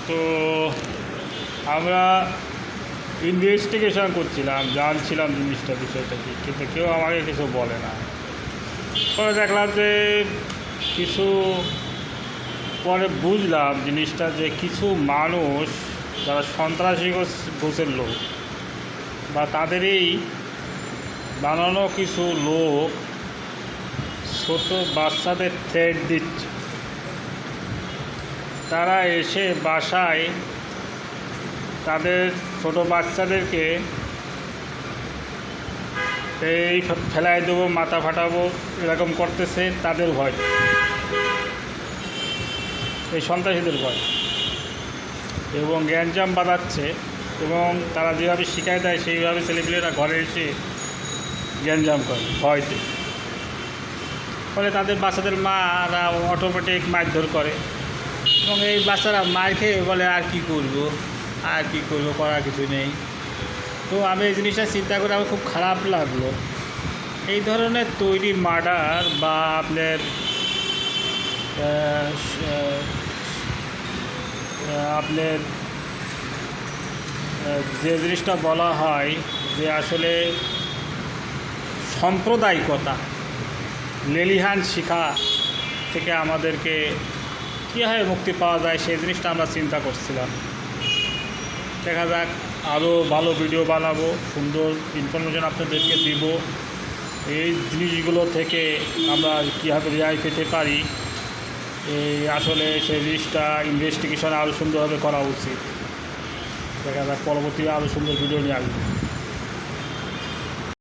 তো আমরা ইনভেস্টিগেশন করছিলাম, জানছিলাম জিনিসটা বিষয়টা কি, কিন্তু কেউ আমাকে কিছু বলে না। পরে দেখলাম যে কিছু পরে বুঝলাম জিনিসটা যে কিছু মানুষ যারা সন্ত্রাসী গোছের লোক বা তাদেরই বানানো কিছু লোক ছোট বাচ্চাদের থ্রেট দিচ্ছে। তারা এসে বাসায় তাদের ছোট বাচ্চাদেরকে এই ফেলাই দেবো, মাথা ফাটাবো, এরকম করতেছে তাদের ভয়, এই সন্ত্রাসীদের ভয়, এবং গ্যাঞ্জাম বাঁধাচ্ছে। এবং তারা যেভাবে শিখায় দেয় সেইভাবে ছেলেপিলেরা ঘরে এসে গ্যাঞ্জাম করে ভয়তে। ফলে তাদের বাচ্চাদের মারা অটোমেটিক মারধর করে, এবং এই বাচ্চারা মার খেয়ে বলে আর কি করবো, করার কিছু নেই। তো আমি এই জিনিসটা চিন্তা করে আমার খুব খারাপ লাগলো। এই ধরনের তৈরি মার্ডার বা আপনার যে জিনিসটা বলা হয় যে আসলে সাম্প্রদায়িকতা, লেলিহান শিখা থেকে আমাদেরকে কীভাবে মুক্তি পাওয়া যায় সেই জিনিসটা আমরা চিন্তা করছিলাম। দেখা যাক, আরও ভালো ভিডিও বানাবো, সুন্দর ইনফরমেশন আপনাদেরকে দিব। এই জিনিসগুলো থেকে আমরা কীভাবে রেহাই পেতে পারি, এই আসলে সেই জিনিসটা ইনভেস্টিগেশন আরও সুন্দরভাবে করা উচিত। দেখা যাক, পরবর্তী আরও সুন্দর ভিডিও নিয়ে আসবো।